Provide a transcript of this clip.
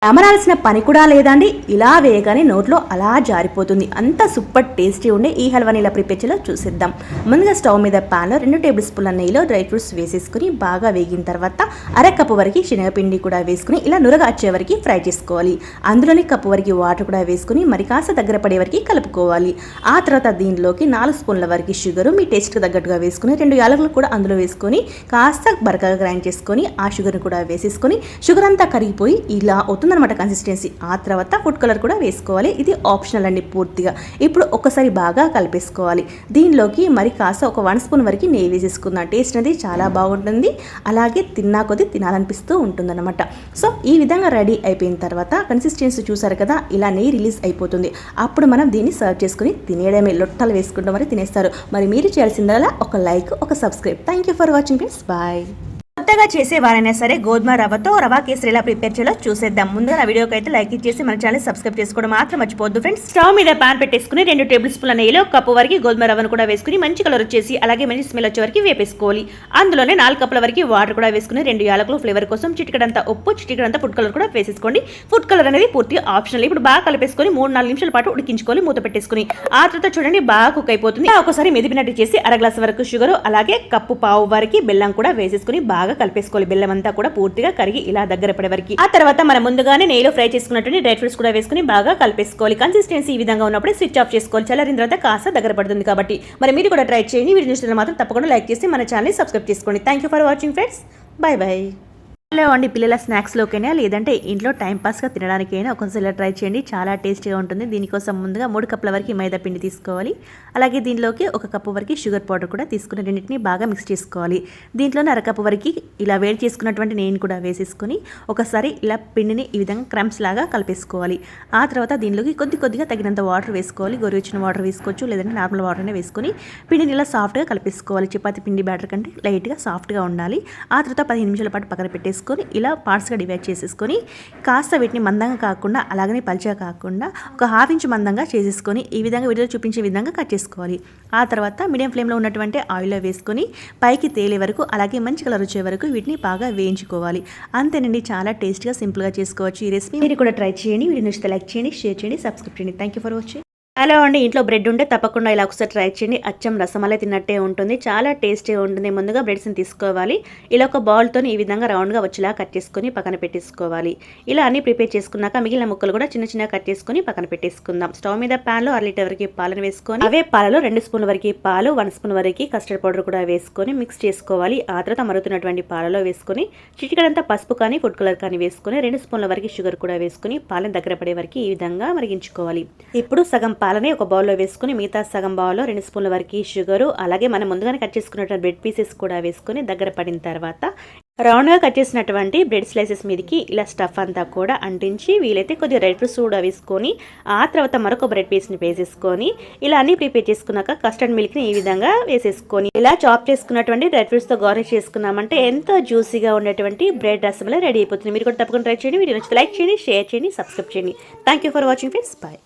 అమరాల్సిన పని కూడా లేదండి. ఇలా వేయగానే నోట్లో అలా జారిపోతుంది. అంత సూపర్ టేస్టీ ఉండే ఈ హల్వాని ఇలా ప్రిపేర్ చేయాలో చూసిద్దాం. ముందుగా స్టవ్ మీద ప్యాన్లో 2 టేబుల్ స్పూన్ల నెయ్యిలో డ్రై ఫ్రూట్స్ వేసేసుకుని బాగా వేగిన తర్వాత అరకప్పు వరకు శనగపిండి కూడా వేసుకుని ఇలా నురగ వచ్చే వరకు ఫ్రై చేసుకోవాలి. అందులోని కప్పు వరకు వాటర్ కూడా వేసుకుని మరి కాస్త దగ్గర పడే వరకు కలుపుకోవాలి. ఆ తర్వాత దీనిలోకి 4 స్పూన్ల వరకు షుగరు మీ టేస్ట్కి తగ్గట్టుగా వేసుకుని 2 యాలకులు కూడా అందులో వేసుకొని కాస్త బరకగా గ్రైండ్ చేసుకొని ఆ షుగర్ని కూడా వేసేసుకొని షుగర్ అంతా కరిగిపోయి ఇలా అవుతుందన్నమాట కన్సిస్టెన్సీ. ఆ తర్వాత ఫుడ్ కలర్ కూడా వేసుకోవాలి. ఇది ఆప్షనల్ అండి పూర్తిగా. ఇప్పుడు ఒకసారి బాగా కలిపేసుకోవాలి. దీనిలోకి మరి కాస్త ఒక 1 స్పూన్ వరకు నెయ్యి వేసేసుకుందాం. టేస్ట్ అనేది చాలా బాగుంటుంది. అలాగే తిన్నా కొద్దీ తినాలనిపిస్తూ ఉంటుందన్నమాట. సో ఈ విధంగా రెడీ అయిపోయిన తర్వాత కన్సిస్టెన్సీ చూసారు కదా, ఇలా నెయ్యి రిలీజ్ అయిపోతుంది. అప్పుడు మనం దీన్ని సర్వ్ చేసుకుని తినేయడమే. లొట్టలు వేసుకుంటాం మరి తినేస్తారు. మరి మీరు చేయాల్సిందల్లా ఒక లైక్, ఒక subscribe. Thank you for watching friends. Bye. కొత్తగా చేసేవారైనా సరే గోధుమ రవ్వతో రవా కేసరి ఎలా ప్రిపేర్ చేయాలో చూసేద్దాం. ముందుగా నా వీడియోకి అయితే లైక్ ఇచ్చేసి మన ఛానల్ సబ్స్క్రైబ్ చేసుకోవడం మాత్రం మర్చిపోవద్దు ఫ్రెండ్స్. స్టవ్ మీద పాన్ పెట్టేసుకుని 2 టేబుల్ స్పూన్ల నెయ్యిలో కప్పు వరకు గోధుమ రవ్వను కూడా వేసుకుని మంచి కలర్ వచ్చేసి అలాగే మంచి స్మెల్ వచ్చే వరకు వేపేసుకోవాలి. అందులోనే 4 కప్పుల వరకు వాటర్ కూడా వేసుకుని 2 యాలకులు ఫ్లేవర్ కోసం చిటికడంతా ఉప్పు, చిటికడంతా ఫుడ్ కలర్ కూడా వేసేసుకోండి. ఫుడ్ కలర్ అనేది పూర్తిగా ఆప్షనల్. ఇప్పుడు బాగా కలిపేసుకొని 3-4 నిమిషాల పాటు ఉడికించుకోవాలి మూత పెట్టేసుకుని. ఆ తర్వాత చూడండి బాగా కుక్ అయిపోతుంది. ఒకసారి మెదిపినట్టు చేసి అర గ్లాస్ వరకు షుగర్ అలాగే కప్పు పావు వరకు బెల్లం కూడా వేసేసుకుని బాగా కలిపేసుకోవాలి. బెల్లం అంతా కూడా పూర్తిగా కరిగి ఇలా దగ్గర పడే వరకు. ఆ తర్వాత మనం ముందుగానే నెయ్యిలో ఫ్రై చేసుకున్నటువంటి డ్రై ఫ్రూట్స్ కూడా వేసుకుని బాగా కలిపేసుకోవాలి. కన్సిస్టెన్సీ ఈ విధంగా ఉన్నప్పుడు స్విచ్ ఆఫ్ చేసుకోవాలి. చల్లారిన తర్వాత కాస్త దగ్గర పడుతుంది కాబట్టి మరి మీరు కూడా ట్రై చేయండి. వీడియో చూసిన మాత్రం తప్పకుండా లైక్ చేసి మన ఛానల్ సబ్స్క్రైబ్ చేసుకోండి. Thank you for watching friends. By by. Hello అండి, పిల్లల స్నాక్స్లోకైనా లేదంటే ఇంట్లో టైంపాస్గా తినడానికైనా ఒకసారి ట్రై చేయండి. చాలా టేస్టీగా ఉంటుంది. దీనికోసం ముందుగా 3 కప్పుల వరకు మైదా పిండి తీసుకోవాలి. అలాగే దీనిలోకి 1 కప్పు వరకు షుగర్ పౌడర్ కూడా తీసుకుని రెండింటిని బాగా మిక్స్ చేసుకోవాలి. దీంట్లోనే అరకప్పు వరకు ఇలా వేడి చేసుకున్నటువంటి నెయ్యిని కూడా వేసేసుకొని ఒకసారి ఇలా పిండిని ఈ విధంగా క్రమ్స్ లాగా కలిపేసుకోవాలి. ఆ తర్వాత దీనిలోకి కొద్దిగా తగినంత వాటర్ వేసుకోవాలి. గోరువెచ్చని వాటర్ వేసుకోవచ్చు, లేదంటే నార్మల్ వాటర్నే వేసుకొని పిండిని ఇలా సాఫ్ట్గా కలిపేసుకోవాలి. చపాతీ పిండి బ్యాటర్ కంటే లైట్గా సాఫ్ట్గా ఉండాలి. ఆ తర్వాత 15 నిమిషాల పాటు పక్కన పెట్టేసి ఇలా పార్ట్స్గా డివైడ్ చేసేసుకొని కాస్త వీటిని మందంగా కాకుండా అలాగనే పల్చగా కాకుండా ఒక 1/2 ఇంచ్ మందంగా చేసేసుకొని ఈ విధంగా వీడియోలో చూపించే విధంగా కట్ చేసుకోవాలి. ఆ తర్వాత మీడియం ఫ్లేమ్లో ఉన్నటువంటి ఆయిల్లో వేసుకొని పైకి తేలే వరకు అలాగే మంచి కలర్ వచ్చే వరకు వీటిని బాగా వేయించుకోవాలి. అంతేనండి, చాలా టేస్ట్గా సింపుల్గా చేసుకోవచ్చు ఈ రెసిపీ. మీరు కూడా ట్రై చేయండి. వీడియో నచ్చితే లైక్ చేయండి, షేర్ చేయండి, సబ్స్క్రైబ్ చేయండి. Thank you for watching. Hello అండి, ఇంట్లో బ్రెడ్ ఉంటే తప్పకుండా ఇలా ఒకసారి ట్రై చేయండి. అచ్చం రసమలై తిన్నట్టే ఉంటుంది. చాలా టేస్టీగా ఉంటుంది. ముందుగా బ్రెడ్స్ని తీసుకోవాలి. ఇలా ఒక బౌల్తో ఈ విధంగా రౌండ్గా వచ్చేలా కట్ చేసుకొని పక్కన పెట్టేసుకోవాలి. ఇలా అన్ని ప్రిపేర్ చేసుకున్నాక మిగిలిన ముక్కలు కూడా చిన్న కట్ చేసుకొని పక్కన పెట్టేసుకుందాం. స్టవ్ మీద ప్యాన్లో 1 లీటర్ వరకు పాలను వేసుకొని అవే పాలలో 2 స్పూన్ల వరకు పాలు, 1 స్పూన్ వరకు కస్టర్డ్ పౌడర్ కూడా వేసుకొని మిక్స్ చేసుకోవాలి. ఆ తర్వాత మరుగుతున్నటువంటి పాలలో వేసుకొని చిటికడంతా పసుపు కానీ ఫుడ్ కలర్ కానీ వేసుకొని 2 స్పూన్ల వరకు షుగర్ కూడా వేసుకొని పాలను దగ్గర పడే వరకు ఈ విధంగా మరిగించుకోవాలి. ఇప్పుడు సగం పాలని ఒక బౌల్లో వేసుకుని మిగతా సగం బౌల్లో 2 స్పూన్ల వరకు షుగరు అలాగే మనం ముందుగానే కట్ చేసుకున్నటువంటి బ్రెడ్ పీసెస్ కూడా వేసుకొని దగ్గర పడిన తర్వాత రౌండ్గా కట్ చేసినటువంటి బ్రెడ్ స్లైసెస్ మీదకి ఇలా స్టఫ్ అంతా కూడా అంటించి వీలైతే కొద్దిగా డ్రై ఫ్రూట్స్ కూడా వేసుకొని ఆ తర్వాత మరొక బ్రెడ్ పీస్ని వేసేసుకొని ఇలా అన్ని ప్రిపేర్ చేసుకున్నాక కస్టర్డ్ మిల్క్ని ఈ విధంగా వేసేసుకొని ఇలా చాప్ చేసుకున్నటువంటి డ్రై ఫ్రూట్స్తో గార్నిష్ చేసుకున్నామంటే ఎంతో జ్యూసీగా ఉండేటువంటి బ్రెడ్ రసమలై రెడీ అయిపోతుంది. మీరు కూడా తప్పకుండా ట్రై చేయండి. వీడియో నచ్చితే లైక్ చేయండి, షేర్ చేయండి, సబ్స్క్రైబ్ చేయండి. Thank you for watching friends. Bye.